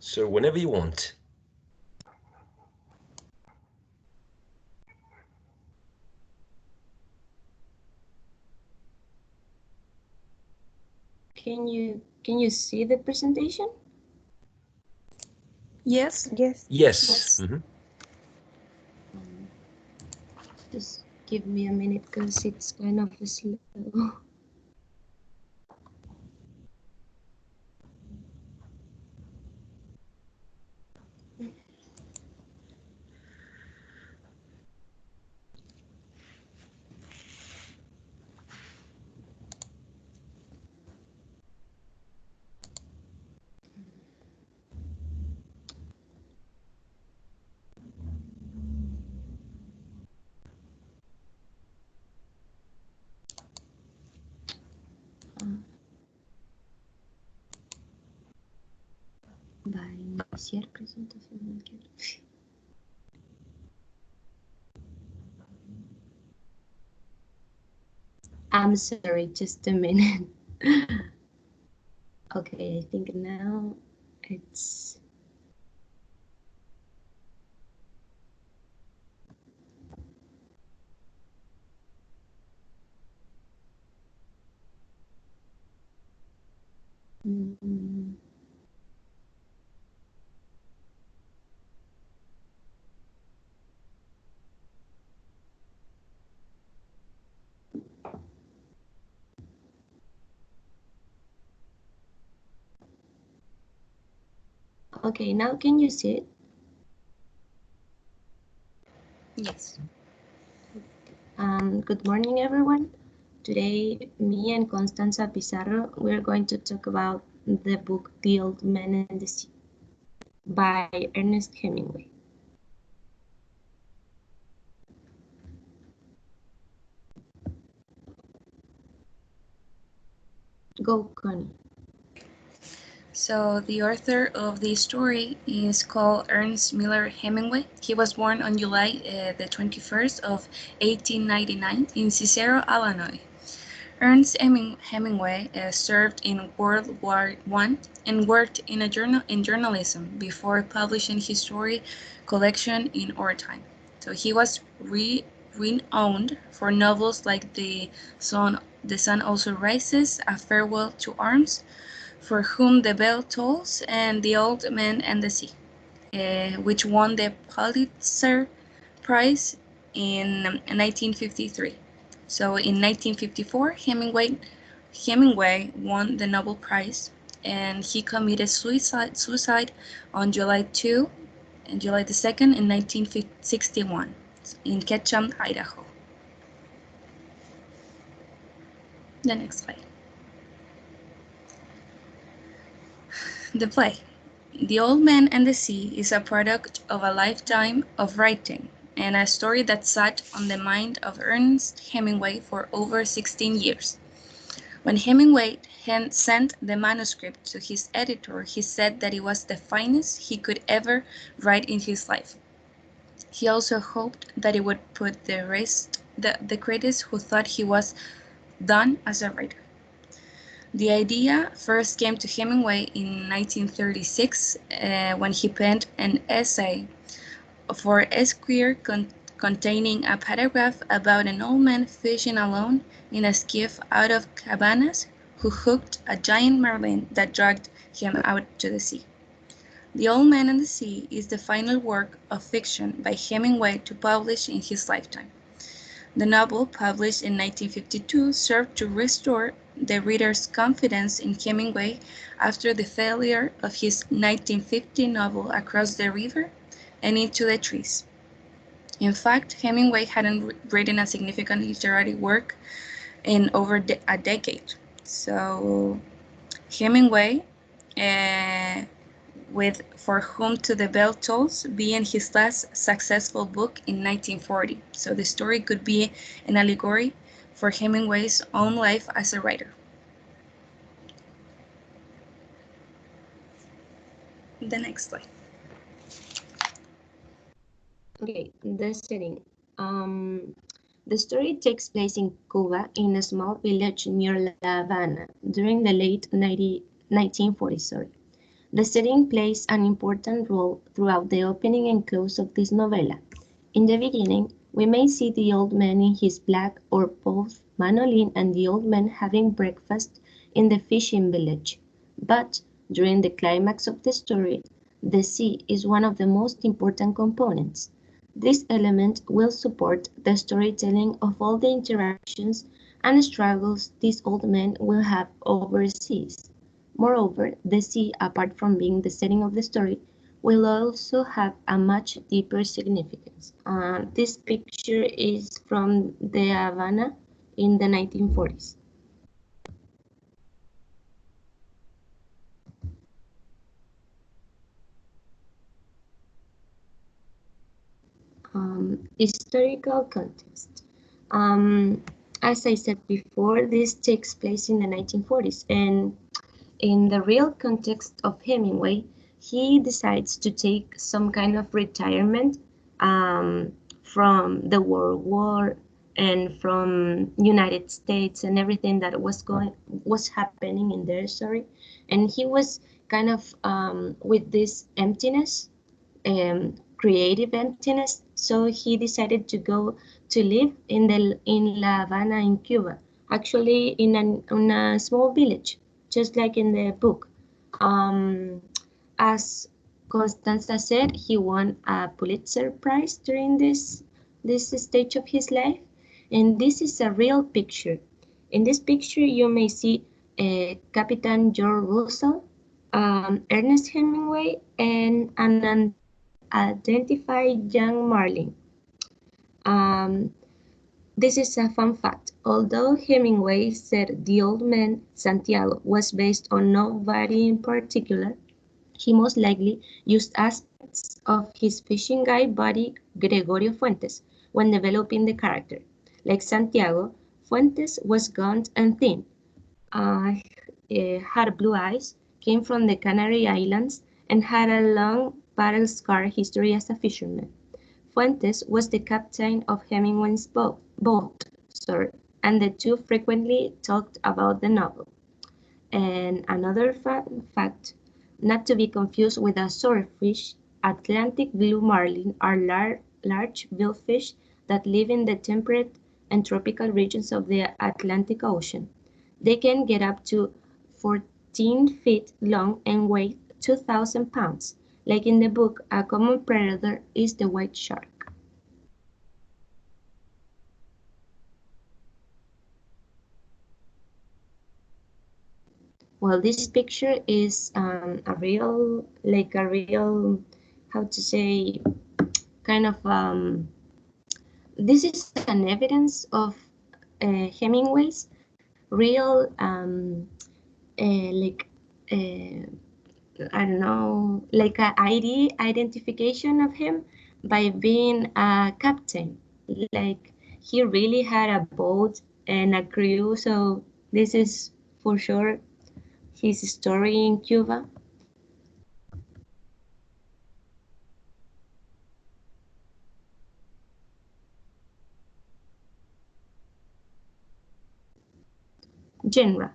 So whenever you want. Can you see the presentation? Yes. Yes. Yes. Mm-hmm. Just give me a minute because it's kind of slow. Va a iniciar presentación. I'm sorry, just a minute. Okay, I think now it's... Okay, now can you see it? Yes. Good morning, everyone. Today, me and Constanza Pizarro, we're going to talk about the book The Old Man and the Sea by Ernest Hemingway. Go, Connie. So the author of the story is called Ernest Miller Hemingway. He was born on July the 21st of 1899 in Cicero, Illinois. Ernest Hemingway served in World War I and worked in journalism before publishing his story collection in our time. So he was renowned for novels like The Sun Also Rises, A Farewell to Arms, For Whom the Bell Tolls, and The Old Man and the Sea, which won the Pulitzer Prize in 1953. So in 1954, Hemingway won the Nobel Prize, and he committed suicide on July 2 and July the 2nd in 1961 in Ketchum, Idaho. The next slide. The play. The Old Man and the Sea is a product of a lifetime of writing and a story that sat on the mind of Ernest Hemingway for over 16 years. When Hemingway sent the manuscript to his editor, he said that it was the finest he could ever write in his life. He also hoped that it would put the critics who thought he was done as a writer. The idea first came to Hemingway in 1936 when he penned an essay for Esquire containing a paragraph about an old man fishing alone in a skiff out of Cabanas who hooked a giant marlin that dragged him out to the sea. The Old Man and the Sea is the final work of fiction by Hemingway to publish in his lifetime. The novel, published in 1952, served to restore the reader's confidence in Hemingway after the failure of his 1950 novel Across the River and Into the Trees. In fact, Hemingway hadn't written a significant literary work in over a decade. So Hemingway, with For Whom the Bell Tolls being his last successful book in 1940. So the story could be an allegory for Hemingway's own life as a writer. The next slide. Okay, the setting. The story takes place in Cuba in a small village near La Habana during the late 1940s. The setting plays an important role throughout the opening and close of this novella. In the beginning, we may see the old man in his black or both manolin and the old man having breakfast in the fishing village. But during the climax of the story, the sea is one of the most important components. This element will support the storytelling of all the interactions and struggles this old man will have overseas. Moreover, the sea, apart from being the setting of the story, will also have a much deeper significance. This picture is from the Havana in the 1940s. Historical context. As I said before, this takes place in the 1940s, and in the real context of Hemingway, he decides to take some kind of retirement from the World War and from United States and everything that was happening in there. Sorry, and he was kind of with this emptiness, creative emptiness. So he decided to go to live in La Habana in Cuba, actually in a small village, just like in the book. As Constanza said, he won a Pulitzer Prize during this stage of his life, and this is a real picture. In this picture, you may see Captain George Russell, Ernest Hemingway, and an unidentified young Marlin. This is a fun fact. Although Hemingway said the old man Santiago was based on nobody in particular, he most likely used aspects of his fishing guide buddy Gregorio Fuentes when developing the character. Like Santiago, Fuentes was gaunt and thin, had blue eyes, came from the Canary Islands, and had a long battle-scar history as a fisherman. Fuentes was the captain of Hemingway's boat, and the two frequently talked about the novel. And another fact, not to be confused with a swordfish, Atlantic blue marlin are large billfish that live in the temperate and tropical regions of the Atlantic Ocean. They can get up to 14 feet long and weigh 2,000 pounds. Like in the book, a common predator is the white shark. Well, this picture is a real, how to say, kind of, this is an evidence of Hemingway's real, like, I don't know, like a ID identification of him by being a captain. Like he really had a boat and a crew, so this is for sure his story in Cuba. Genre.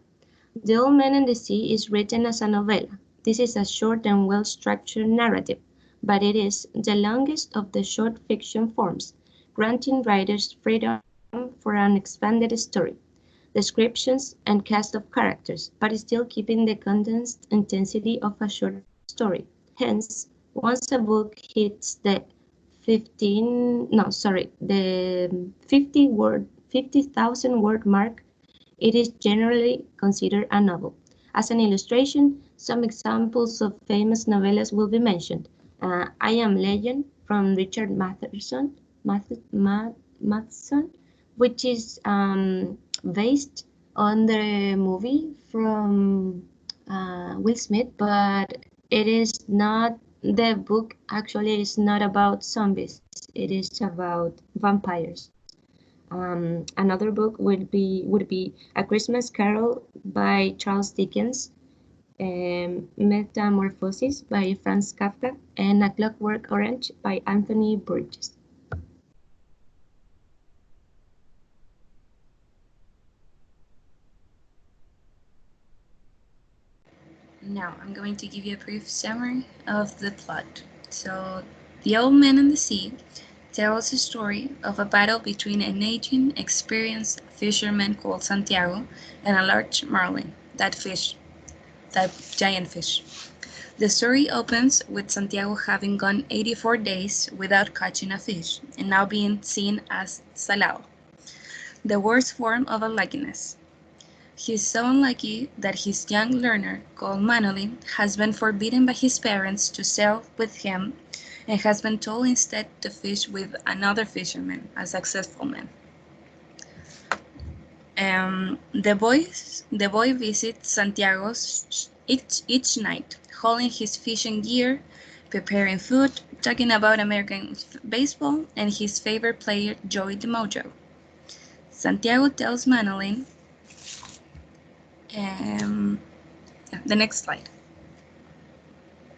The Old Man and the Sea is written as a novella. This is a short and well-structured narrative, but it is the longest of the short fiction forms, granting writers freedom for an expanded story, descriptions, and cast of characters, but still keeping the condensed intensity of a short story. Hence, once a book hits the 50,000 word mark, it is generally considered a novel. As an illustration, some examples of famous novellas will be mentioned. I Am Legend from Richard Matheson, which is based on the movie from Will Smith, but it is not, the book actually is not about zombies, it is about vampires. Another book would be A Christmas Carol by Charles Dickens, Metamorphosis by Franz Kafka, and A Clockwork Orange by Anthony Burgess. Now, I'm going to give you a brief summary of the plot. So, The Old Man and the Sea tells the story of a battle between an aging, experienced fisherman called Santiago and a large marlin, that giant fish. The story opens with Santiago having gone 84 days without catching a fish and now being seen as salado, the worst form of unluckiness. He is so unlucky that his young learner, called Manolin, has been forbidden by his parents to sail with him and has been told instead to fish with another fisherman, a successful man. The boy visits Santiago's each night, hauling his fishing gear, preparing food, talking about American baseball and his favorite player, Joey DiMaggio. Santiago tells Manolin, the next slide.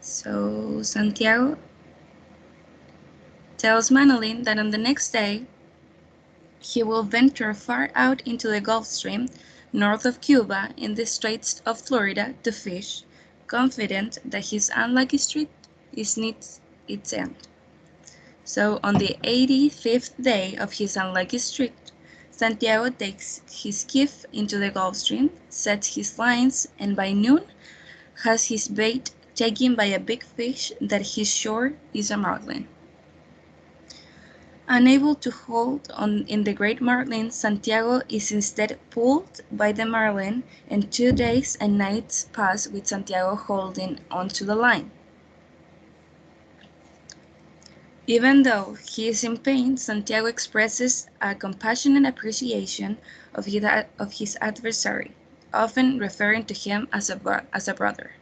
So Santiago tells Manolin that on the next day he will venture far out into the Gulf Stream, north of Cuba, in the Straits of Florida, to fish, confident that his unlucky streak is near its end. So on the 85th day of his unlucky streak, Santiago takes his skiff into the Gulf Stream, sets his lines, and by noon has his bait taken by a big fish that he's sure is a marlin. Unable to hold on in the great marlin, Santiago is instead pulled by the marlin, and 2 days and nights pass with Santiago holding onto the line. Even though he is in pain, Santiago expresses a compassionate appreciation of his adversary, often referring to him as a brother.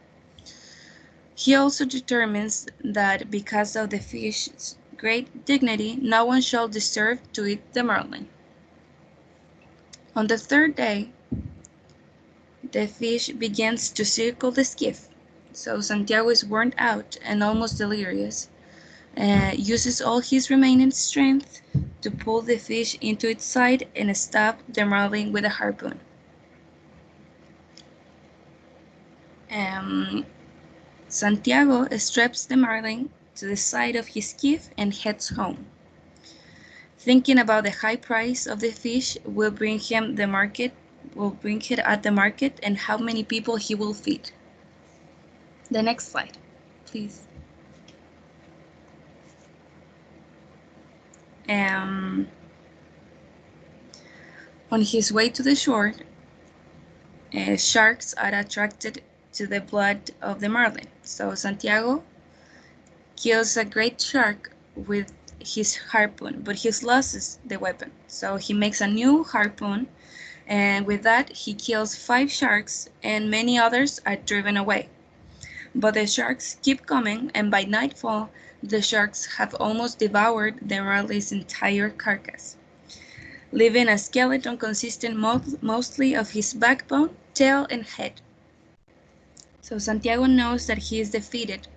He also determines that because of the fish's great dignity, no one shall deserve to eat the marlin. On the third day, the fish begins to circle the skiff, so Santiago is worn out and almost delirious, uses all his remaining strength to pull the fish into its side and stab the marlin with a harpoon. Santiago straps the marlin to the side of his skiff and heads home. Thinking about the high price of the fish will bring it at the market and how many people he will feed. The next slide, please. On his way to the shore, sharks are attracted to the blood of the marlin. So Santiago kills a great shark with his harpoon, but he loses the weapon. So he makes a new harpoon, and with that he kills 5 sharks and many others are driven away. But the sharks keep coming, and by nightfall the sharks have almost devoured the marlin's entire carcass, leaving a skeleton consisting mostly of his backbone, tail, and head. So Santiago knows that he is defeated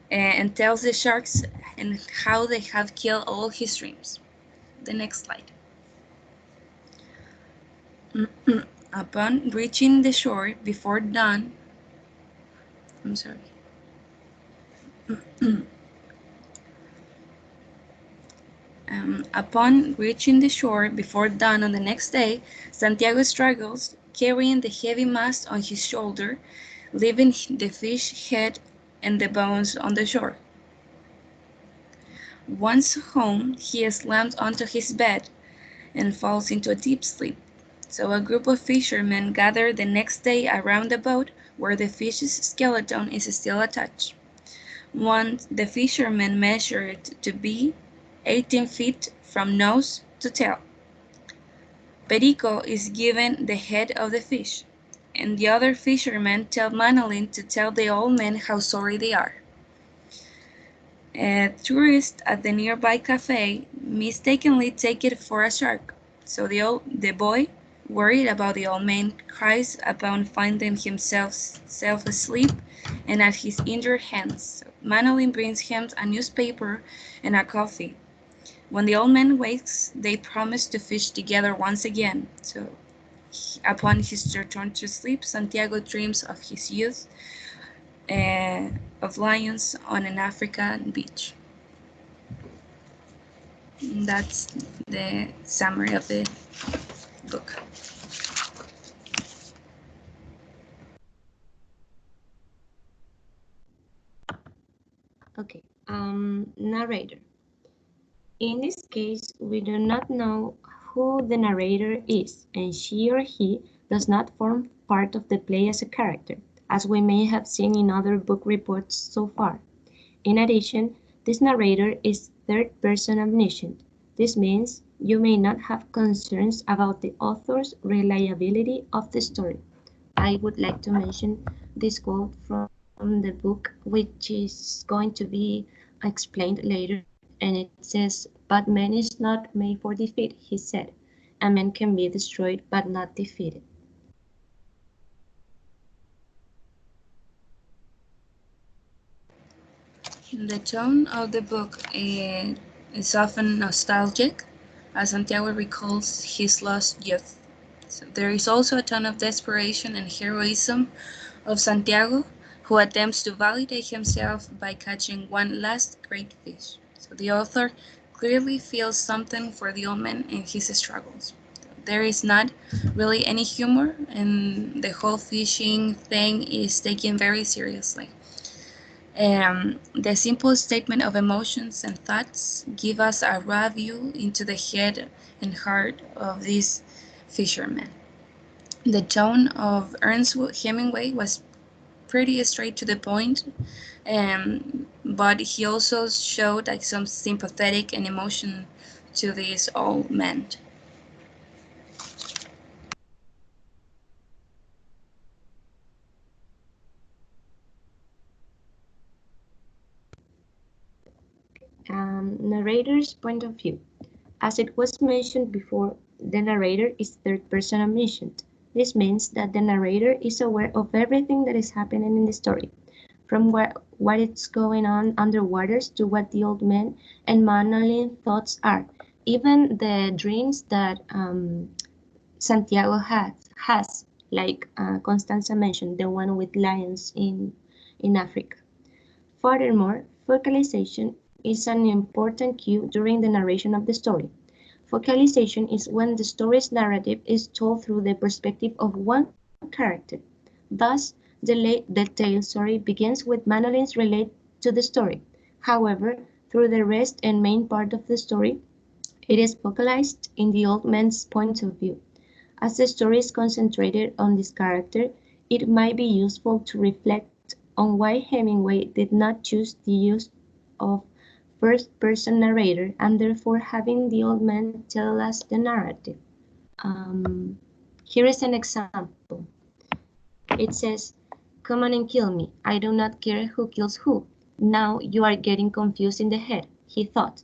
and tells the sharks and how they have killed all his dreams. The next slide. Upon reaching the shore before dawn, upon reaching the shore before dawn on the next day, Santiago struggles, carrying the heavy mass on his shoulder, leaving the fish head and the bones on the shore. Once home, he slams onto his bed and falls into a deep sleep. So a group of fishermen gather the next day around the boat where the fish's skeleton is still attached. Once the fishermen measure it to be 18 feet from nose to tail. Perico is given the head of the fish, and the other fishermen tell Manolin to tell the old men how sorry they are. Tourists at the nearby cafe mistakenly take it for a shark, so the boy, worried about the old man, cries upon finding himself asleep and at his injured hands. Manolin brings him a newspaper and a coffee. When the old man wakes, they promise to fish together once again. So Upon his return to sleep, Santiago dreams of his youth, of lions on an African beach. That's the summary of the book. Okay, narrator. In this case, we do not know who the narrator is, and she or he does not form part of the play as a character, as we may have seen in other book reports so far. In addition, this narrator is third-person omniscient. This means you may not have concerns about the author's reliability of the story. I would like to mention this quote from the book, which is going to be explained later, and it says, "But man is not made for defeat," he said. "A man can be destroyed but not defeated." The tone of the book is often nostalgic, as Santiago recalls his lost youth. So there is also a tone of desperation and heroism of Santiago, who attempts to validate himself by catching one last great fish. So the author clearly feels something for the old man and his struggles. There is not really any humor, and the whole fishing thing is taken very seriously. The simple statement of emotions and thoughts give us a raw view into the head and heart of this fisherman. The tone of Ernest Hemingway was pretty straight to the point, but he also showed like some sympathetic and emotion to this old man. Narrator's point of view. As it was mentioned before, the narrator is third-person omniscient. This means that the narrator is aware of everything that is happening in the story, from what is going on under waters to what the old man and Manolin thoughts are, even the dreams that Santiago has like Constanza mentioned, the one with lions in Africa. Furthermore, focalization is an important cue during the narration of the story. Focalization is when the story's narrative is told through the perspective of one character. Thus, the tale begins with Manolin's relate to the story. However, through the rest and main part of the story, it is focalized in the old man's point of view. As the story is concentrated on this character, it might be useful to reflect on why Hemingway did not choose the use of first-person narrator and therefore having the old man tell us the narrative. Here is an example. It says, "Come on and kill me. I do not care who kills who. Now you are getting confused in the head," he thought.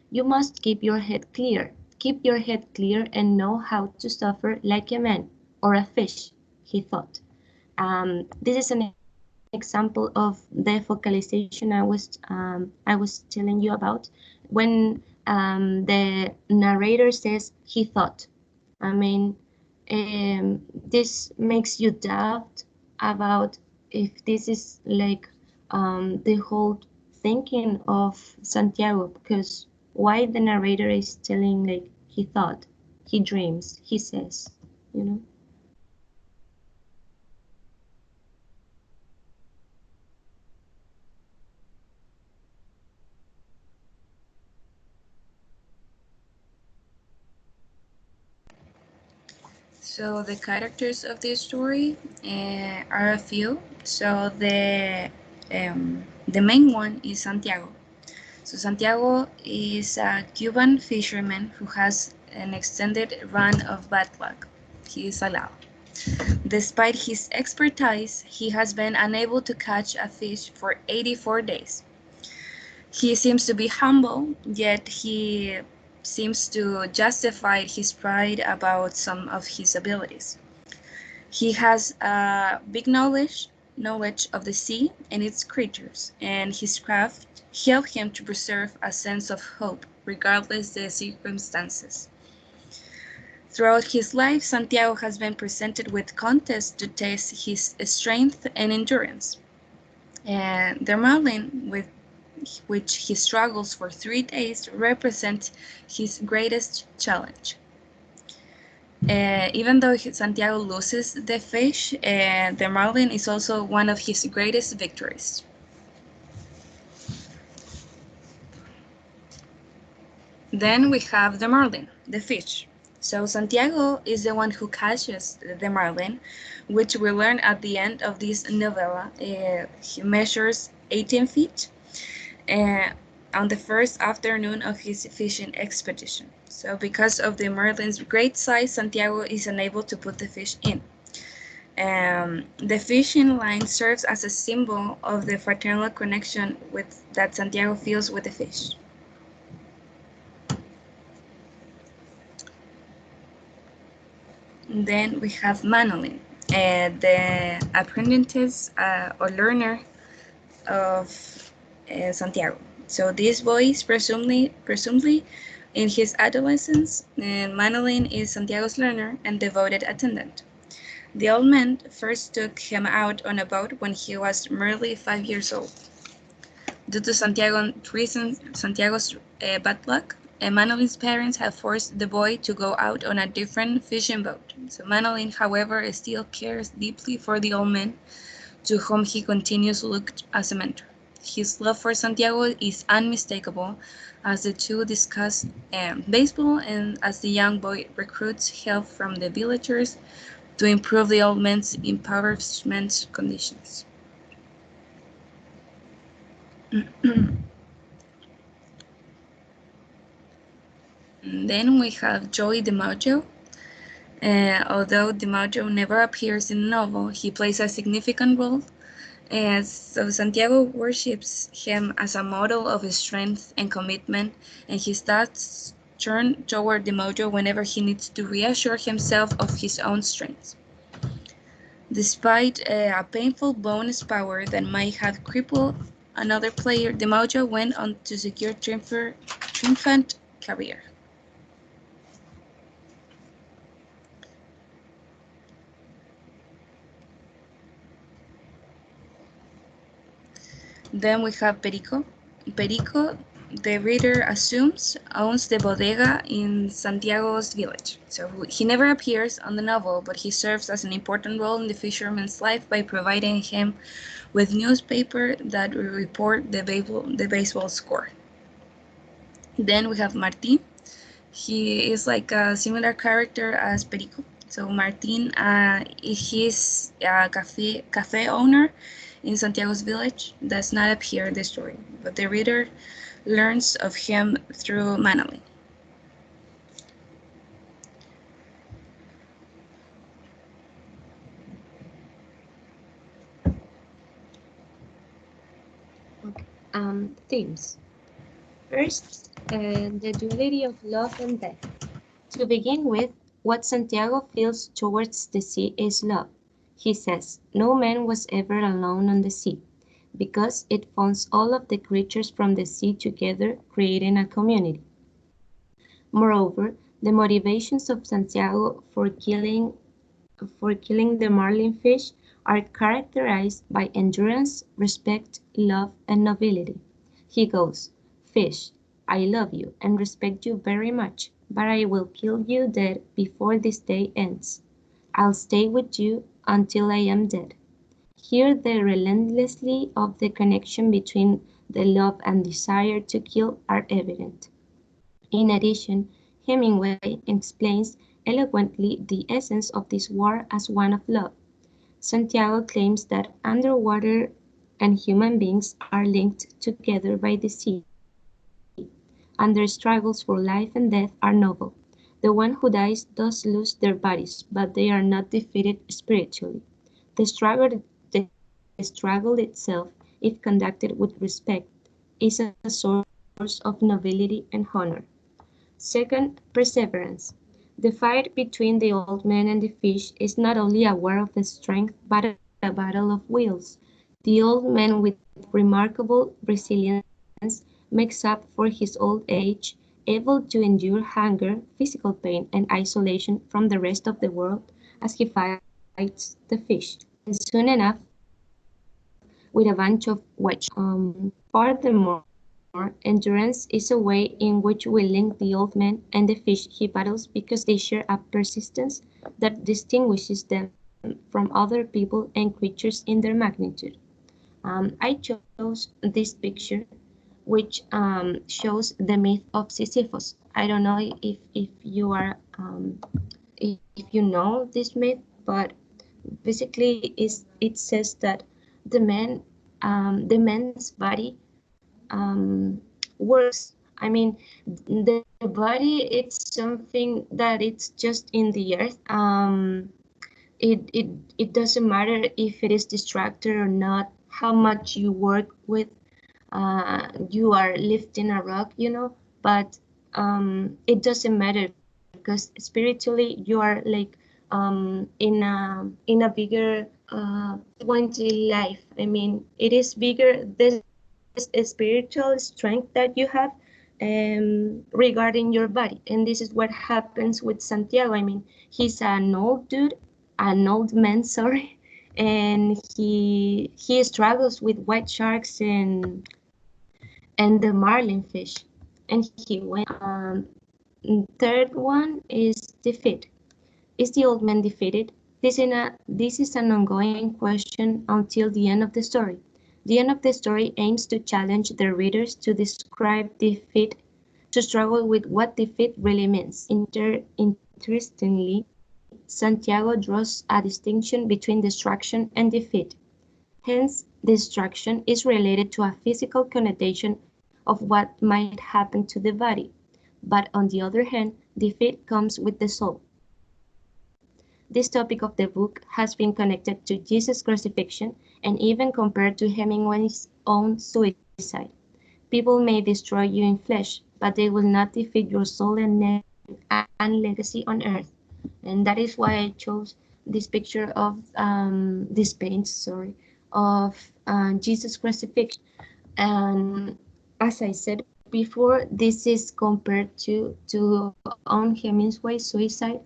"You must keep your head clear. Keep your head clear and know how to suffer like a man or a fish," he thought. This is an example of the focalization I was telling you about when the narrator says he thought. I mean, this makes you doubt about if this is like the whole thinking of Santiago, because why the narrator is telling like he thought, he dreams, he says, you know. So the characters of this story are a few. So the main one is Santiago. So Santiago is a Cuban fisherman who has an extended run of bad luck. He is allowed. Despite his expertise, he has been unable to catch a fish for 84 days. He seems to be humble, yet he seems to justify his pride about some of his abilities. He has a big knowledge of the sea and its creatures, and his craft helped him to preserve a sense of hope regardless the circumstances. Throughout his life, Santiago has been presented with contests to test his strength and endurance. And the Marlin, with which he struggles for 3 days, represents his greatest challenge. Even though Santiago loses the fish, the Marlin is also one of his greatest victories. Then we have the Marlin, the fish. So Santiago is the one who catches the Marlin, which we learn at the end of this novella. He measures 18 feet on the first afternoon of his fishing expedition. So because of the Marlin's great size, Santiago is unable to put the fish in. The fishing line serves as a symbol of the fraternal connection that Santiago feels with the fish. Then we have Manolin, the apprentice or learner of Santiago. So this boy is presumably in his adolescence, and Manolin is Santiago's learner and devoted attendant. The old man first took him out on a boat when he was merely 5 years old. Due to Santiago's bad luck, Manolin's parents have forced the boy to go out on a different fishing boat. So Manolin, however, still cares deeply for the old man, to whom he continues to look as a mentor. His love for Santiago is unmistakable as the two discuss baseball and as the young boy recruits help from the villagers to improve the old man's impoverishment conditions. Then we have Joey DiMaggio. Although DiMaggio never appears in the novel, he plays a significant role. So Santiago worships him as a model of strength and commitment, and his thoughts turn toward DiMaggio whenever he needs to reassure himself of his own strength. Despite a painful bonus power that might have crippled another player, DiMaggio went on to secure triumphant career. Then we have Perico. Perico, the reader assumes, owns the bodega in Santiago's village. So he never appears on the novel, but he serves as an important role in the fisherman's life by providing him with newspaper that report the baseball score. Then we have Martin. He is like a similar character as Perico. So Martin, he's a cafe owner in Santiago's village, does not appear in the story, but the reader learns of him through Manolin. Themes. First, the duality of love and death. To begin with, what Santiago feels towards the sea is love. He says, no man was ever alone on the sea, because it funds all of the creatures from the sea together, creating a community. Moreover, the motivations of Santiago for killing the marlin fish are characterized by endurance, respect, love, and nobility. He goes, fish, I love you and respect you very much, but I will kill you dead before this day ends. I'll stay with you until I am dead. Here the relentlessly of the connection between the love and desire to kill are evident. In addition, Hemingway explains eloquently the essence of this war as one of love. Santiago claims that underwater and human beings are linked together by the sea, and their struggles for life and death are noble. The one who dies does lose their bodies, but they are not defeated spiritually. The struggle itself, if conducted with respect, is a source of nobility and honor. Second, perseverance. The fight between the old man and the fish is not only a war of the strength, but a battle of wills. The old man, with remarkable resilience, makes up for his old age and able to endure hunger, physical pain, and isolation from the rest of the world as he fights the fish. And soon enough, with a bunch of white sharks. Furthermore, endurance is a way in which we link the old man and the fish he battles because they share a persistence that distinguishes them from other people and creatures in their magnitude. I chose this picture, which shows the myth of Sisyphus. I don't know if you are if you know this myth, but basically it says that the man's body works. I mean, the body it's something that it's just in the earth. It doesn't matter if it is distracted or not, how much you work with. You are lifting a rock, but it doesn't matter because spiritually you are like in a bigger point in life. I mean, it is bigger this spiritual strength that you have regarding your body, and this is what happens with Santiago. I mean, he's an old dude, an old man, sorry, and he struggles with white sharks and the marlin fish, and he went. Third one is defeat. Is the old man defeated? This is an ongoing question until the end of the story. The end of the story aims to challenge the readers to describe defeat, to struggle with what defeat really means. Interestingly, Santiago draws a distinction between destruction and defeat. Hence, destruction is related to a physical connotation of what might happen to the body, but on the other hand, defeat comes with the soul. This topic of the book has been connected to Jesus' crucifixion and even compared to Hemingway's own suicide. People may destroy you in flesh, but they will not defeat your soul and legacy on earth. And that is why I chose this picture of this paint, sorry, of Jesus' crucifixion. And as I said before, this is compared to on Hemingway's suicide,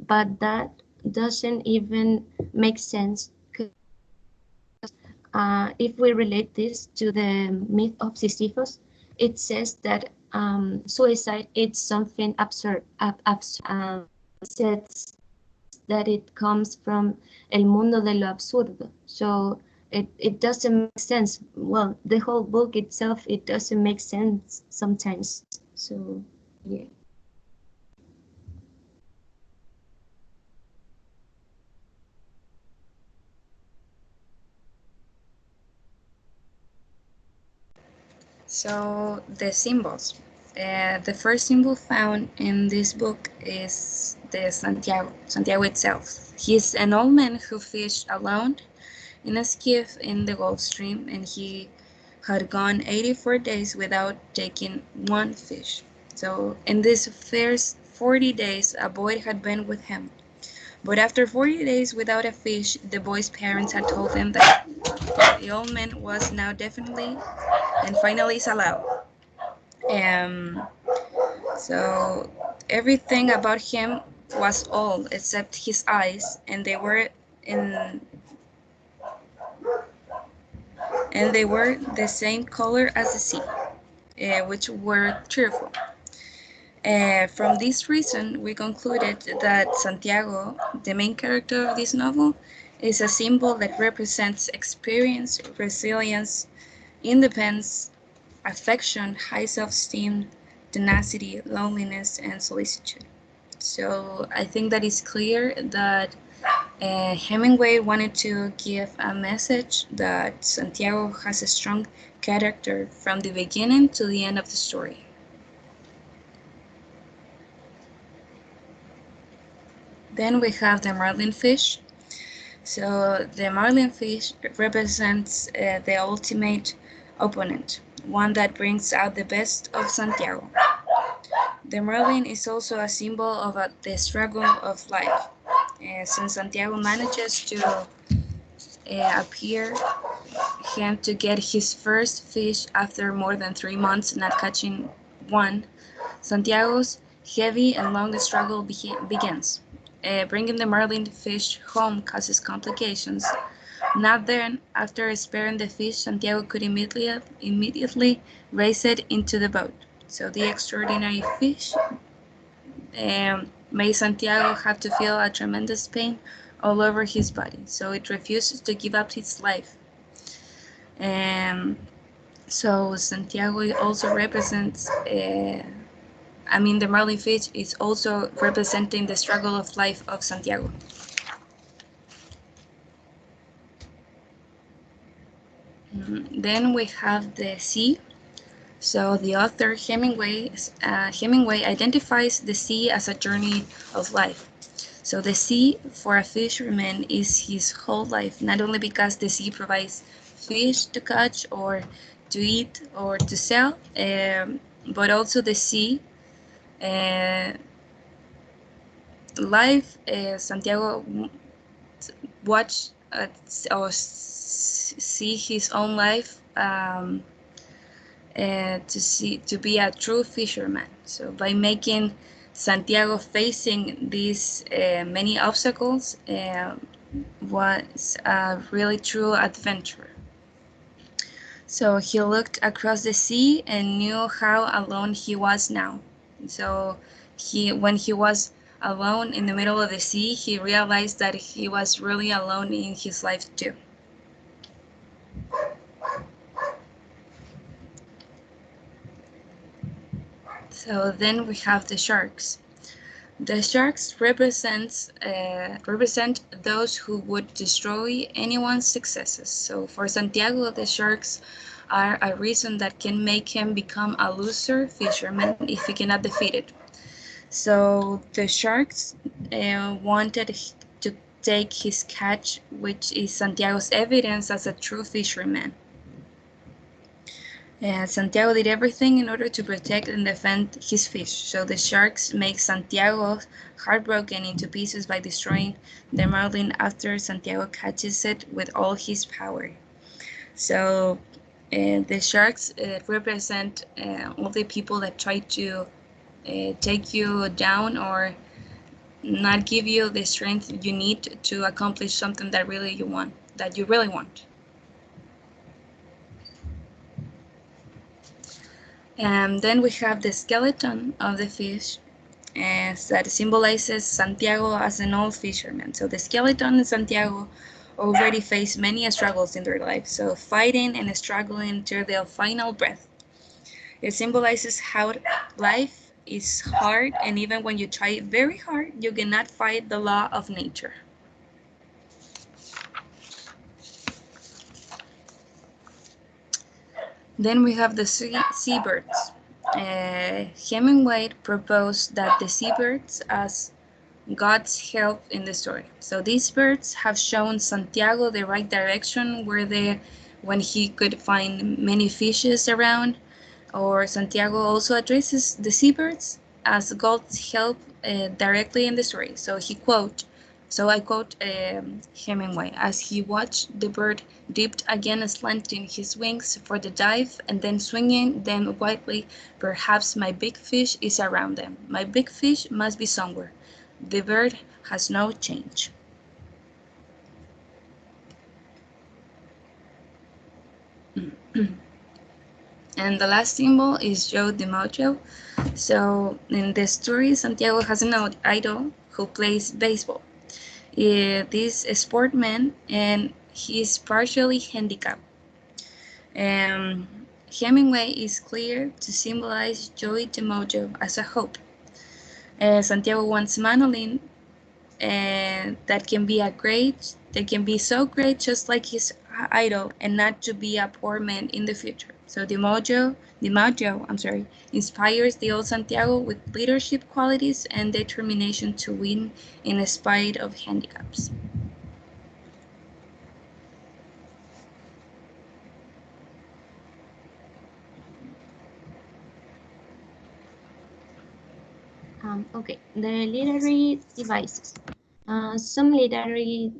but that doesn't even make sense because if we relate this to the myth of Sisyphus, it says that suicide is something absurd. Says that it comes from el mundo de lo absurdo. So it doesn't make sense. Well, the whole book itself, it doesn't make sense sometimes. So yeah. So the symbols. The first symbol found in this book is the Santiago itself. He's an old man who fished alone in a skiff in the Gulf Stream, and he had gone 84 days without taking one fish. So in these first 40 days, a boy had been with him. But after 40 days without a fish, the boy's parents had told him that the old man was now definitely and finally salado. Um, so everything about him was old except his eyes, and in they were the same color as the sea, which were cheerful. From this reason, we concluded that Santiago, the main character of this novel, is a symbol that represents experience, resilience, independence, affection, high self-esteem, tenacity, loneliness, and solicitude. So I think that it's clear that Hemingway wanted to give a message that Santiago has a strong character from the beginning to the end of the story. Then we have the marlin fish. So the marlin fish represents the ultimate opponent, one that brings out the best of Santiago. The marlin is also a symbol of the struggle of life, since Santiago manages to appear him to get his first fish after more than 3 months not catching one. Santiago's heavy and long struggle begins. Bringing the marlin fish home causes complications. Not then, after sparing the fish, Santiago could immediately raise it into the boat. So the extraordinary fish made Santiago have to feel a tremendous pain all over his body. So it refuses to give up his life. So Santiago also represents, the marlin fish is also representing the struggle of life of Santiago. Then we have the sea. So the author Hemingway identifies the sea as a journey of life. So the sea for a fisherman is his whole life, not only because the sea provides fish to catch or to eat or to sell, but also the sea life. Santiago watch or see his own life to be a true fisherman. So by making Santiago facing these many obstacles was a really true adventure. So he looked across the sea and knew how alone he was now. So when he was alone in the middle of the sea, he realized that he was really alone in his life too. So then we have the sharks. The sharks represent those who would destroy anyone's successes. So for Santiago, the sharks are a reason that can make him become a loser fisherman if he cannot defeat it. So the sharks wanted to take his catch, which is Santiago's evidence as a true fisherman. Santiago did everything in order to protect and defend his fish. So the sharks make Santiago heartbroken into pieces by destroying the marlin after Santiago catches it with all his power. So the sharks represent all the people that try to take you down or not give you the strength you need to accomplish something that you really want. And then we have the skeleton of the fish that symbolizes Santiago as an old fisherman. So the skeleton in Santiago already faced many struggles in their life, so fighting and struggling till their final breath. It symbolizes how life is hard, and even when you try very hard, you cannot fight the law of nature. Then we have the seabirds. Hemingway proposed that the seabirds as God's help in the story. So these birds have shown Santiago the right direction when he could find many fishes around. Or Santiago also addresses the seabirds as God's help directly in the story. So I quote Hemingway, as he watched the bird dipped again, slanting his wings for the dive and then swinging them widely. Perhaps my big fish is around them. My big fish must be somewhere. The bird has no change. And the last symbol is Joe DiMaggio. So in the story, Santiago has an idol who plays baseball. This sportman, and he is partially handicapped. Hemingway is clear to symbolize Joey DiMaggio as a hope. Santiago wants Manolin that can be so great just like his idol and not to be a poor man in the future. So DiMaggio inspires the old Santiago with leadership qualities and determination to win in spite of handicaps. Okay, the literary devices. Some literary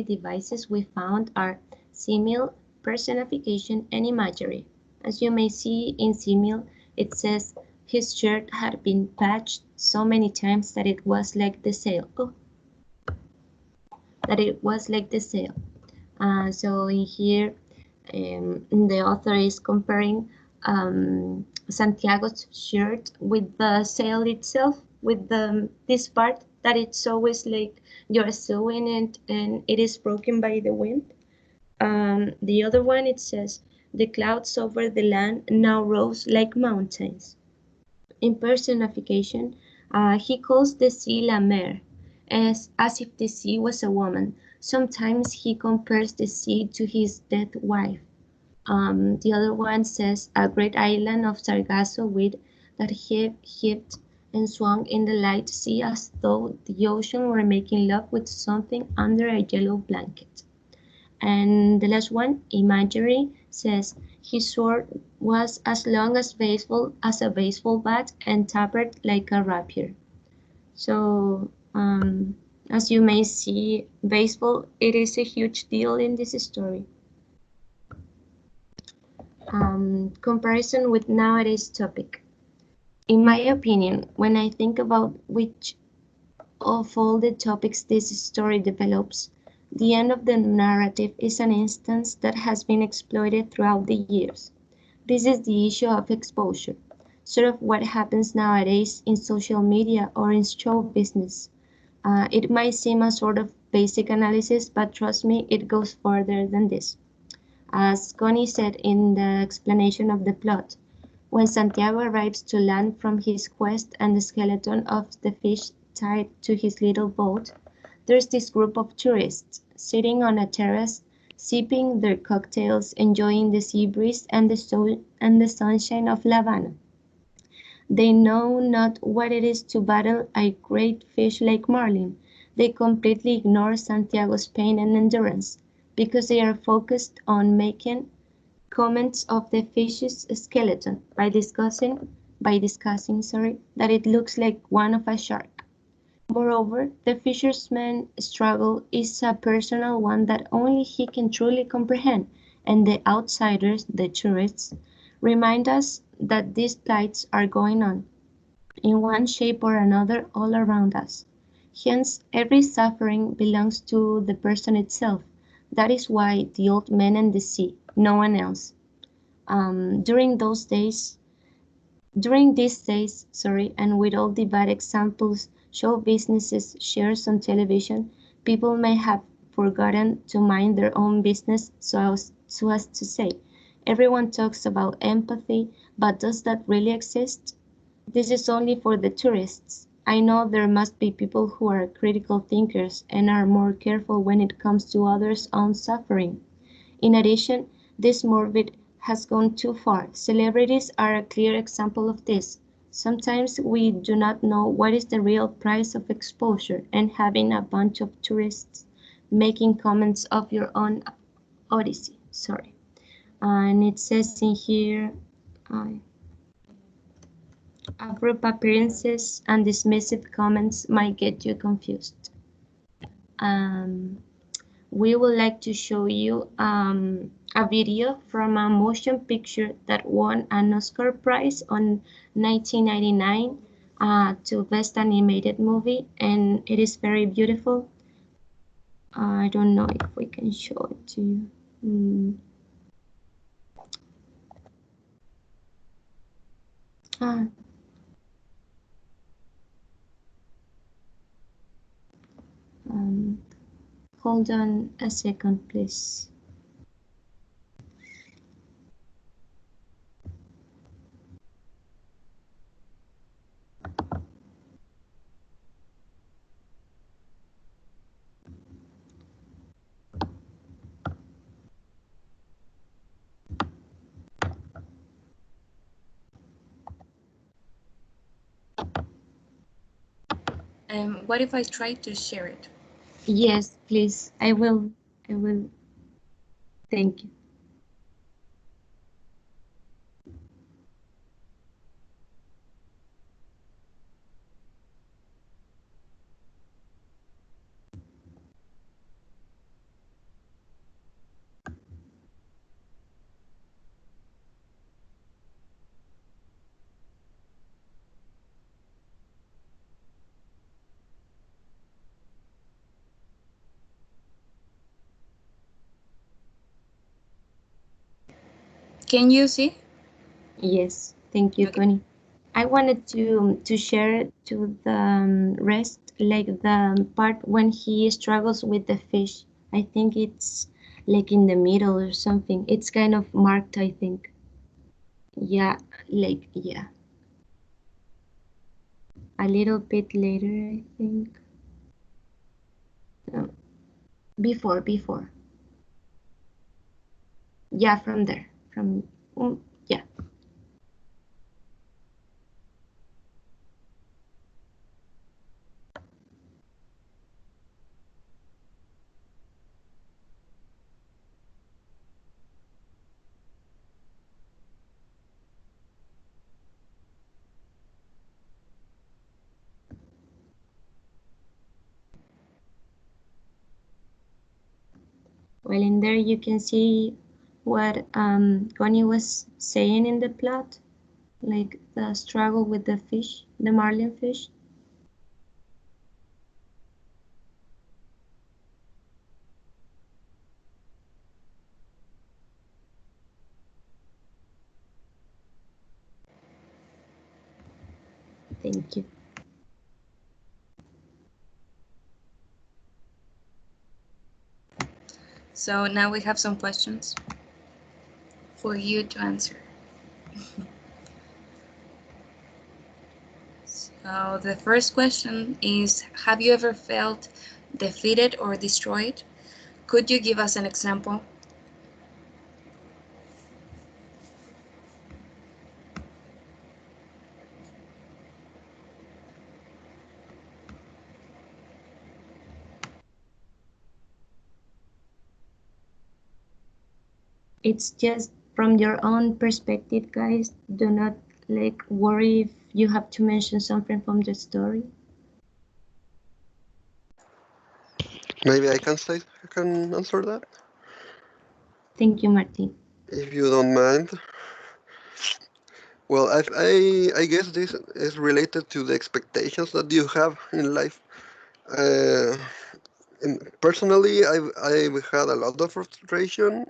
devices we found are simile, personification, and imagery. As you may see in simile, it says His shirt had been patched so many times that it was like the sail. Oh, that it was like the sail. So in here, the author is comparing Santiago's shirt with the sail itself, with this part that it's always like you're sewing it and it is broken by the wind. The other one, it says, the clouds over the land now rose like mountains. In personification, he calls the sea la mer, as if the sea was a woman. Sometimes he compares the sea to his dead wife. The other one says a great island of sargasso weed that heaved and swung in the light sea as though the ocean were making love with something under a yellow blanket. And the last one, imagery, says his sword was as long as a baseball bat and tapered like a rapier. So as you may see, baseball, it is a huge deal in this story. Comparison with nowadays topic. In my opinion, when I think about which of all the topics this story develops, the end of the narrative is an instance that has been exploited throughout the years. This is the issue of exposure, sort of what happens nowadays in social media or in show business. It might seem a sort of basic analysis, but trust me, it goes further than this. As Connie said in the explanation of the plot, when Santiago arrives to land from his quest and the skeleton of the fish tied to his little boat, there's this group of tourists sitting on a terrace, sipping their cocktails, enjoying the sea breeze and the sunshine of La Habana. They know not what it is to battle a great fish like marlin. They completely ignore Santiago's pain and endurance, because they are focused on making comments of the fish's skeleton by discussing that it looks like one of a shark. Moreover, the fisherman's struggle is a personal one that only he can truly comprehend, and the outsiders, the tourists, remind us that these plights are going on, in one shape or another, all around us. Hence, every suffering belongs to the person itself. That is why the old man and the sea, no one else. During these days, and with all the bad examples show businesses shares on television, people may have forgotten to mind their own business, so as to say. Everyone talks about empathy, but does that really exist? This is only for the tourists. I know there must be people who are critical thinkers and are more careful when it comes to others' own suffering. In addition, this morbid has gone too far. Celebrities are a clear example of this. Sometimes we do not know what is the real price of exposure, and having a bunch of tourists making comments of your own odyssey. And it says in here, uh, abrupt appearances and dismissive comments might get you confused. Um, we would like to show you a video from a motion picture that won an Oscar Prize on 1999 to Best Animated Movie, and it is very beautiful. I don't know if we can show it to you. Ah, um, hold on a second, please. What if I try to share it? Yes, please. I will. I will. Thank you. Can you see? Yes, thank you, Okay. Connie. I wanted to share to the rest, like the part when he struggles with the fish. I think it's like in the middle or something. It's kind of marked, I think. Yeah, like yeah, a little bit later, I think. No, before. Yeah, from there. From yeah. Well, in there you can see what Connie was saying in the plot, like the struggle with the fish, the marlin fish. Thank you. So now we have some questions for you to answer. So the first question is, have you ever felt defeated or destroyed? Could you give us an example? It's just from your own perspective, guys. Do not like worry if you have to mention something from the story. Maybe I can answer that Thank you, Martin. if you don't mind. Well, I guess this is related to the expectations that you have in life. Uh, Personally, I've had a lot of frustration,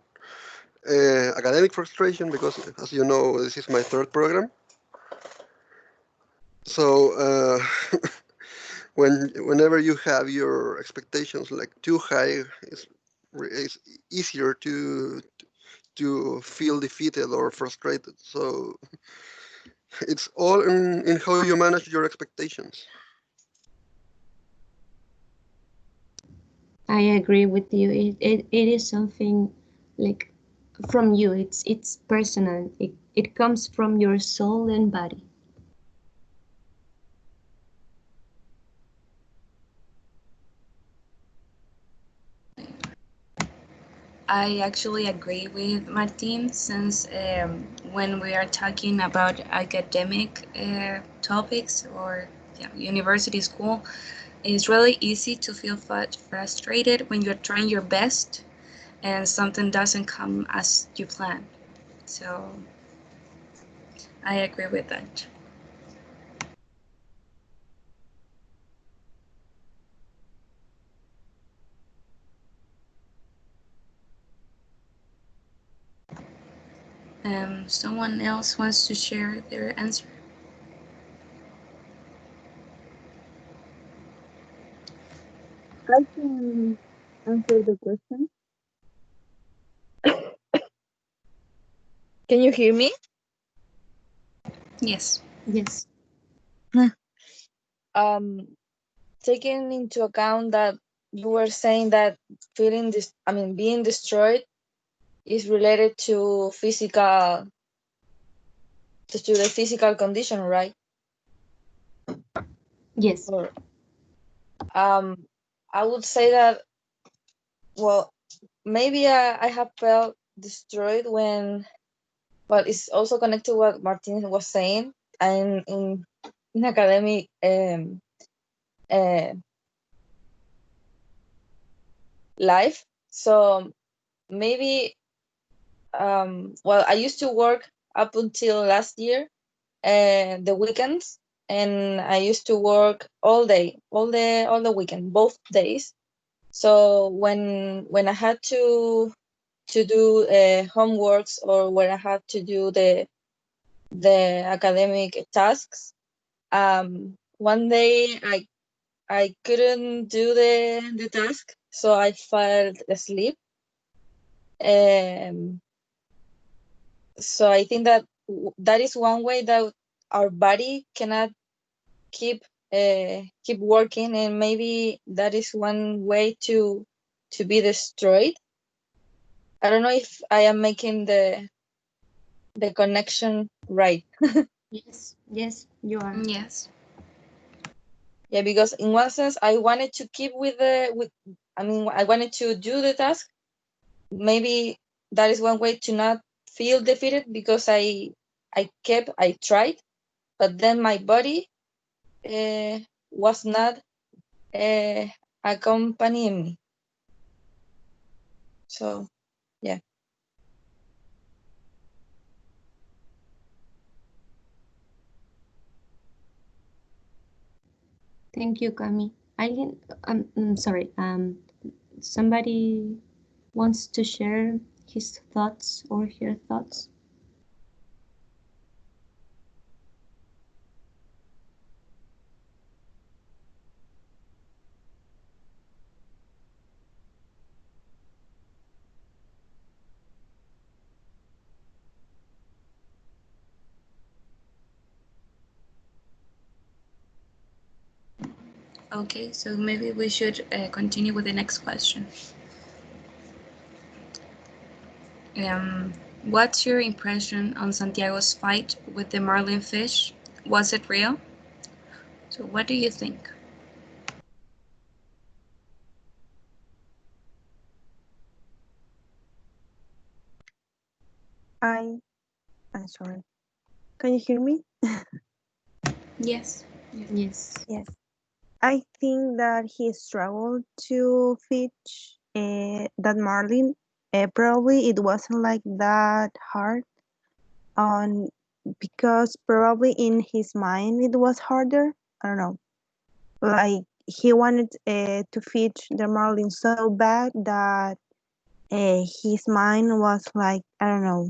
academic frustration, because as you know, this is my third program. So whenever you have your expectations like too high, it's easier to feel defeated or frustrated. So it's all in how you manage your expectations. I agree with you. It is something like from you. It's personal. It comes from your soul and body. I actually agree with Martin since when we are talking about academic topics or university school, it's really easy to feel frustrated when you're trying your best and something doesn't come as you plan. So I agree with that. Someone else wants to share their answer? I can answer the question. Can you hear me? Yes. Yes. Um, Taking into account that you were saying that feeling this, I mean, being destroyed is related to physical, to the physical condition, right? Yes. Or I would say that, well, maybe I have felt destroyed when, well, it's also connected to what Martin was saying, and in academic uh, life. So maybe, well, I used to work up until last year, the weekends, and I used to work all day, all the weekend, both days. So when I had to do homeworks or when I had to do the academic tasks. One day I couldn't do the task, so I fell asleep. So I think that that is one way that our body cannot keep keep working, and maybe that is one way to be destroyed. I don't know if I am making the connection right. Yes, yes, you are. Yes. Yeah, because in one sense I wanted to keep with I mean, I wanted to do the task. Maybe that is one way to not feel defeated, because I tried, but then my body uh, was not uh, accompanying me. So yeah. Thank you, Cami. Eileen, sorry. Somebody wants to share his thoughts or her thoughts? Okay, so maybe we should continue with the next question. What's your impression on Santiago's fight with the marlin fish? Was it real? So, what do you think? I, I'm sorry. Can you hear me? Yes. Yes. Yes. I think that he struggled to fish that marlin. Probably it wasn't like that hard on because probably in his mind it was harder. I don't know. Like he wanted to fish the marlin so bad that his mind was like, I don't know,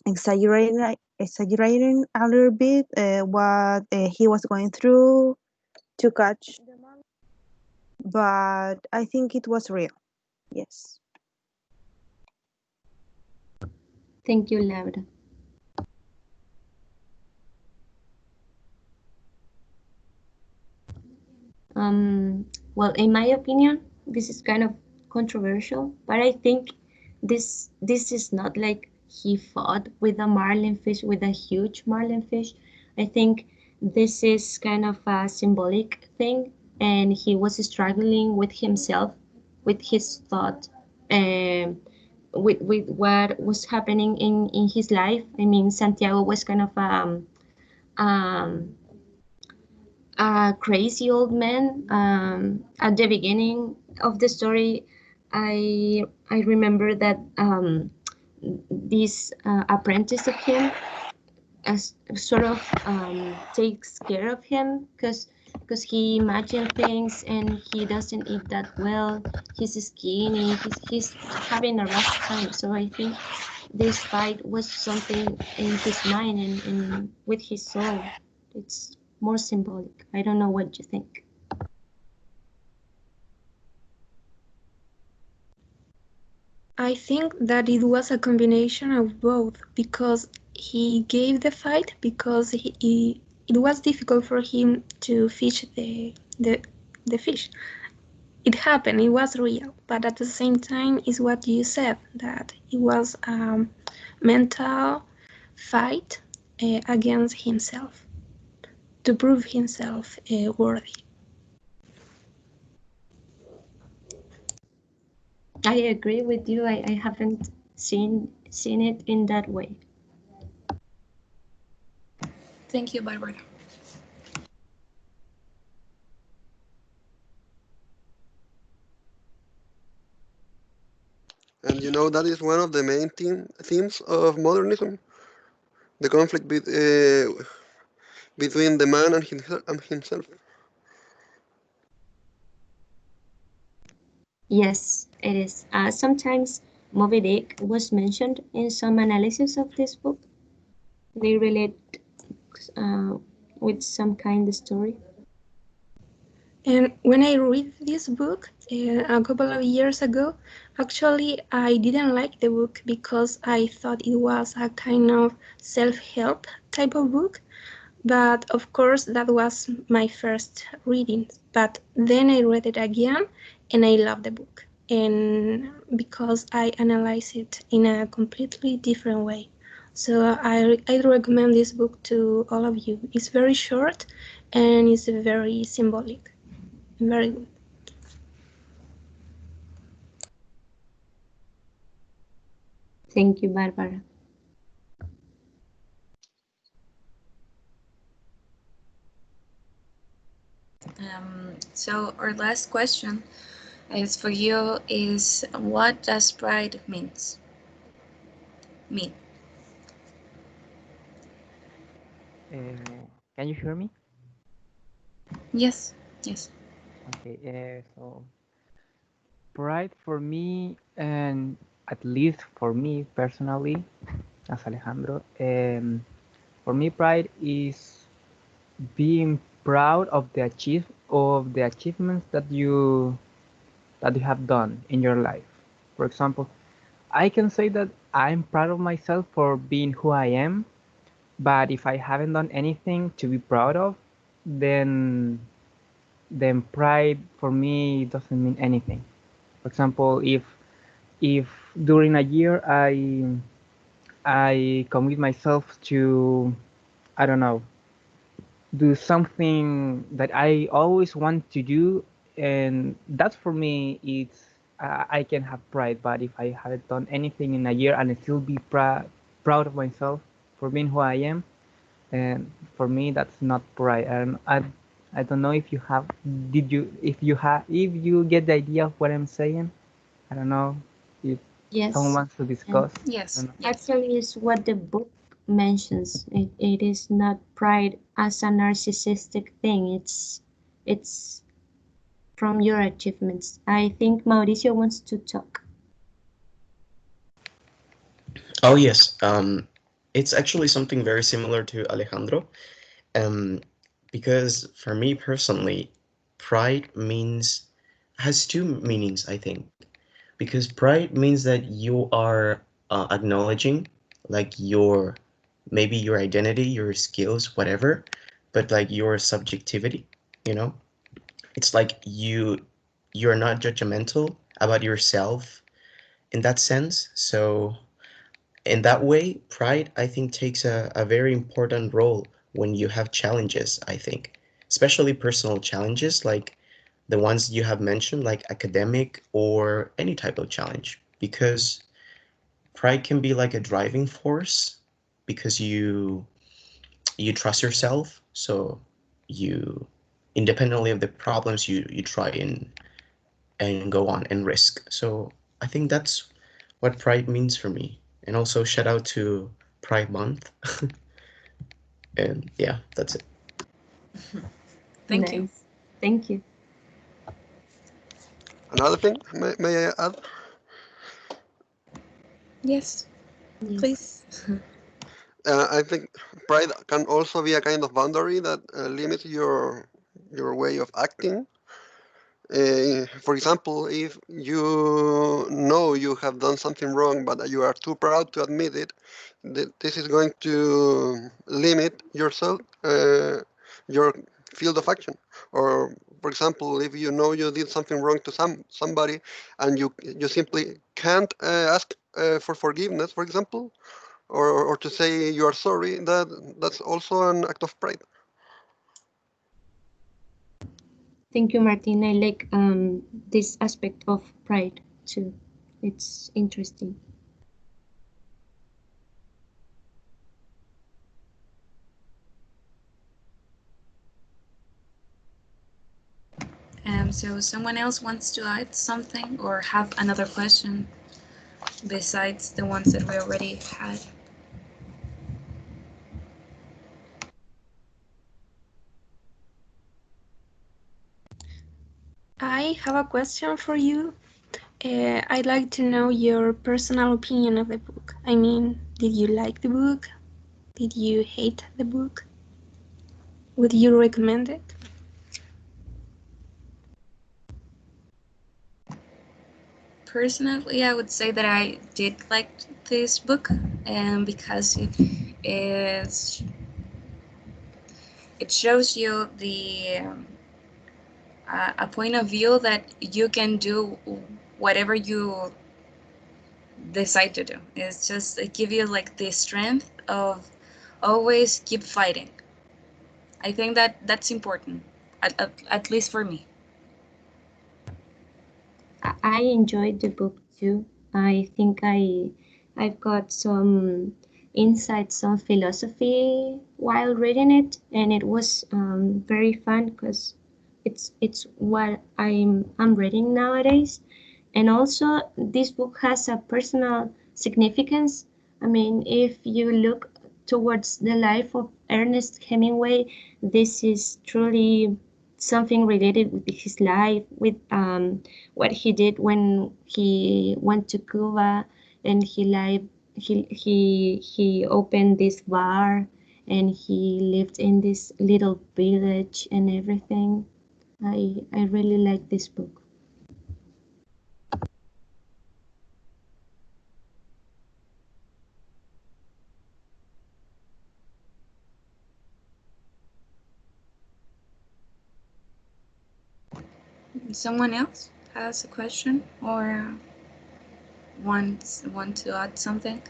exaggerating a little bit what he was going through to catch the marlin. But I think it was real. Yes. Thank you, Laura. Well, in my opinion, this is kind of controversial, but I think this is not like he fought with a marlin fish, with a huge marlin fish. I think this is kind of a symbolic thing, and he was struggling with himself, with his thought, with what was happening in his life. I mean, Santiago was kind of um, a crazy old man. At the beginning of the story, I remember that this apprentice of him as sort of takes care of him because he imagines things and he doesn't eat that well. He's skinny. He's having a rough time. So I think this fight was something in his mind and with his soul. It's more symbolic. I don't know what you think. I think that it was a combination of both because he gave the fight because it was difficult for him to fish the fish. It happened, it was real, but at the same time, is what you said that it was a mental fight against himself to prove himself worthy. I agree with you. I haven't seen it in that way. Thank you, Barbara. And that is one of the main themes of modernism, the conflict between the man and himself. Yes, it is. Sometimes Moby Dick was mentioned in some analysis of this book. They relate uh, with some kind of story. And when I read this book a couple of years ago, actually I didn't like the book because I thought it was a kind of self-help type of book. But of course, that was my first reading. But then I read it again and I loved the book. And because I analyze it in a completely different way. So I recommend this book to all of you. It's very short and it's very symbolic. Very good. Thank you, Barbara. So our last question is for you is what does pride mean? Can you hear me? Yes, yes. Okay, so pride for me, and at least for me personally, as Alejandro, for me, pride is being proud of the achievements that you have done in your life. For example, I can say that I'm proud of myself for being who I am, but if I haven't done anything to be proud of, then pride for me doesn't mean anything. For example, if during a year I commit myself to, I don't know, do something that I always want to do, and that's for me it's I can have pride. But if I haven't done anything in a year and I still be proud of myself for being who I am, and for me that's not pride. And I don't know if you have did you if you get the idea of what I'm saying. I don't know if someone Yes, wants to and discuss. I Yes, don't know. yes. actually is what the book mentions. It is not pride as a narcissistic thing. It's from your achievements. I think Mauricio wants to talk. Oh yes, it's actually something very similar to Alejandro, um, because for me personally, pride means has two meanings, I think. Because pride means that you are acknowledging like your maybe your identity, your skills, whatever, but like your subjectivity, you know? It's like you're not judgmental about yourself in that sense. So in that way, pride, I think, takes a very important role when you have challenges, I think, especially personal challenges like the ones you have mentioned, like academic or any type of challenge, because pride can be like a driving force because you trust yourself, so you independently of the problems you try and go on and risk. So I think that's what pride means for me. And also shout out to Pride Month. And yeah, that's it. Thank you. Nice. Thank you. Another thing, may I add? Yes, Yes. please. I think pride can also be a kind of boundary that limits your way of acting. For example, if you know you have done something wrong, but you are too proud to admit it, this is going to limit yourself, your field of action. Or, for example, if you know you did something wrong to somebody, and you simply can't ask for forgiveness, for example, or to say you are sorry, that's also an act of pride. Thank you, Martin. I like this aspect of pride too. It's interesting. So someone else wants to add something or have another question besides the ones that we already had? I have a question for you. I'd like to know your personal opinion of the book. I mean, did you like the book? Did you hate the book? Would you recommend it? Personally, I would say that I did like this book, and because is it shows you the a point of view that you can do whatever you decide to do. It's just it give you like the strength of always keep fighting. I think that that's important, at least for me. I enjoyed the book too. I think I've got some insights, some philosophy while reading it, and it was very fun because it's what I'm reading nowadays. And also, this book has a personal significance. I mean, if you look towards the life of Ernest Hemingway, this is truly something related with his life, with what he did when he went to Cuba and he opened this bar and he lived in this little village and everything. I really like this book. Someone else has a question or want to add something?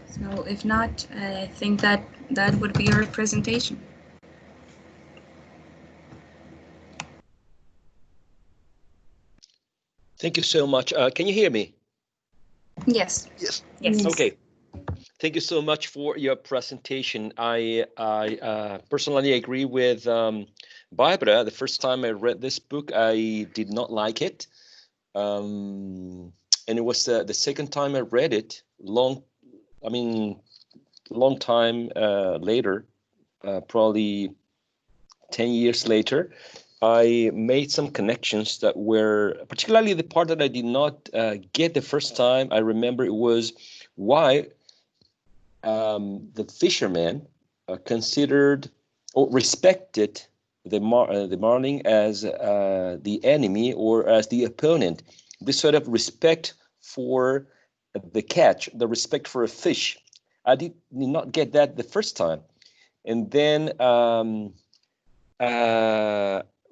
So if not, I think that that would be our presentation. Thank you so much. Can you hear me? Yes. Yes. Yes. Okay. Thank you so much for your presentation. I personally agree with Barbara. The first time I read this book, I did not like it. And it was the second time I read it, long time later, probably 10 years later. I made some connections that were, particularly the part that I did not get the first time. I remember it was why the fisherman considered or respected the marlin as the enemy or as the opponent. This sort of respect for the catch, the respect for a fish. I did not get that the first time. And then,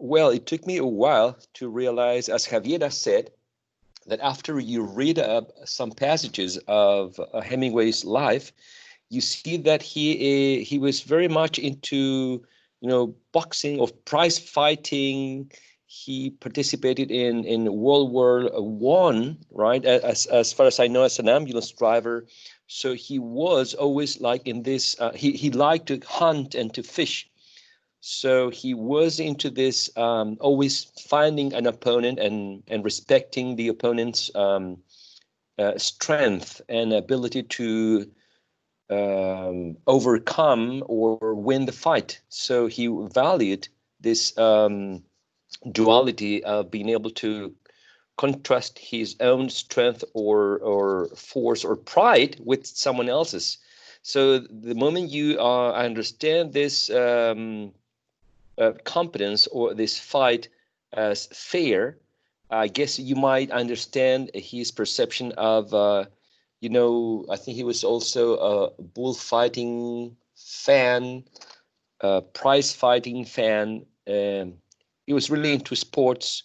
well, it took me a while to realize, as Javiera said, that after you read some passages of Hemingway's life, you see that he was very much into boxing, of prize fighting. He participated in World War I, right? As far as I know, as an ambulance driver. So he was always like in this. He liked to hunt and to fish. So he was into this, always finding an opponent and respecting the opponent's strength and ability to overcome or win the fight. So he valued this duality of being able to contrast his own strength or force or pride with someone else's. So the moment you understand this competence or this fight as fair, I guess you might understand his perception of, I think he was also a bullfighting fan, a prize fighting fan. He was really into sports.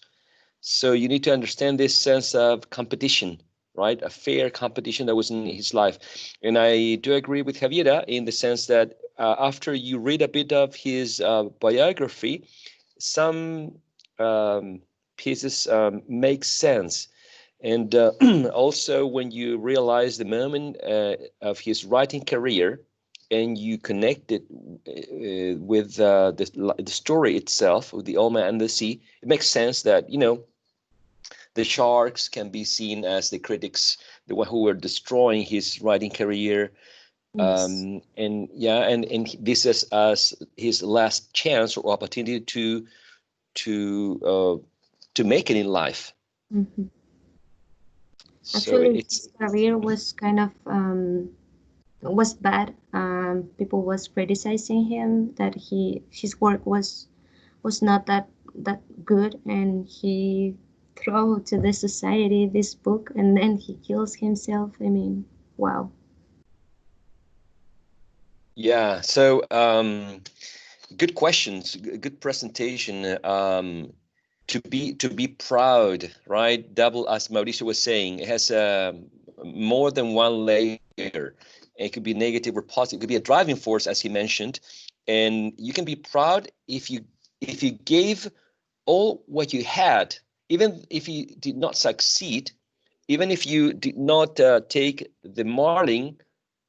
So you need to understand this sense of competition, right? A fair competition that was in his life. And I do agree with Javiera in the sense that after you read a bit of his biography, some pieces make sense. And also when you realize the moment of his writing career and you connect it with the story itself, with the Old Man and the Sea, it makes sense that, the sharks can be seen as the critics, the one who were destroying his writing career. Yes. And this is as his last chance or opportunity to to make it in life. Mhm. So Actually, it's his career was kind of was bad. People was criticizing him that his work was not that good, and he throw to the society this book, and then he kills himself. I mean, wow. yeah. So good questions, good presentation. To be proud, right? Double, as Mauricio was saying, it has more than one layer. It could be negative or positive. It could be a driving force, as he mentioned, and you can be proud if you gave all what you had, even if you did not succeed, even if you did not take the marlin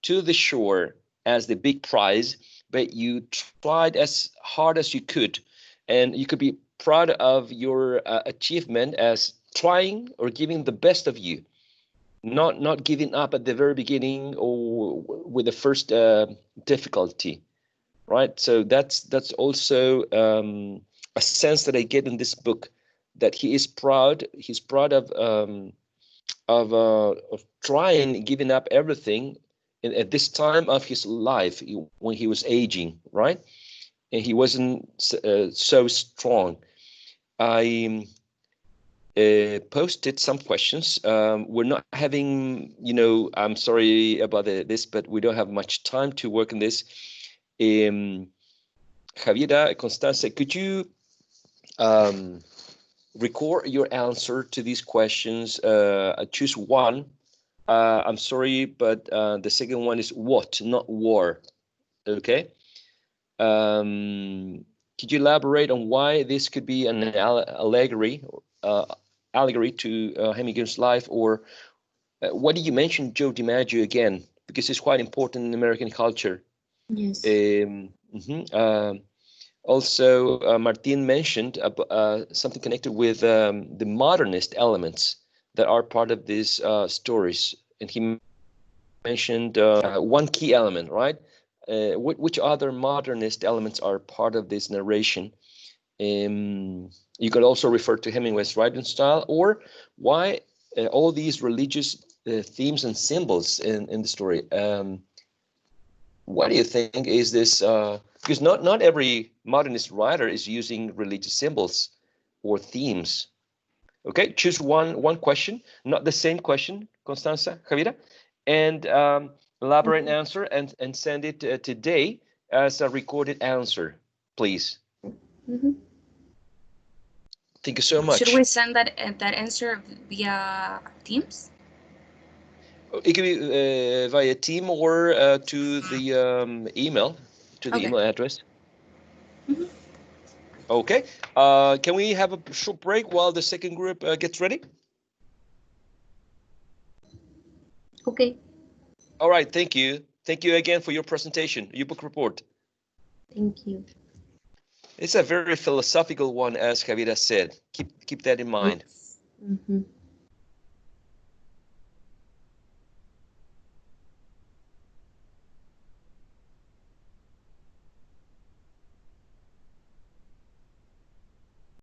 to the shore as the big prize, but you tried as hard as you could, and you could be proud of your achievement as trying or giving the best of you, not giving up at the very beginning or with the first difficulty, right? So that's also a sense that I get in this book, that he is proud. He's proud of trying, giving up everything at this time of his life when he was aging, right? And he wasn't so strong. I posted some questions. We're not having, I'm sorry about this, but we don't have much time to work on this. Javiera, Constanza, could you record your answer to these questions? Choose one. I'm sorry, but the second one is what, not war. Okay. Could you elaborate on why this could be an allegory to Hemingway's life, or what did you mention Joe DiMaggio again? Because it's quite important in American culture. Yes. Also, Martin mentioned something connected with the modernist elements that are part of these stories, and he mentioned one key element, right? Which other modernist elements are part of this narration? You could also refer to Hemingway's writing style, or why all these religious themes and symbols in the story. What do you think is this? Because not every modernist writer is using religious symbols or themes. Okay, choose one question, not the same question, Constanza, Javiera, and elaborate an answer and send it today as a recorded answer, please. Mm-hmm. Thank you so Should much. we send that answer via Teams? It could be via team or to the email, to the Okay. email address. Okay. Can we have a short break while the second group gets ready? Okay. All right. Thank you. Thank you again for your presentation, your book report. Thank you. It's a very philosophical one, as Javiera said. Keep that in mind. Mm-hmm.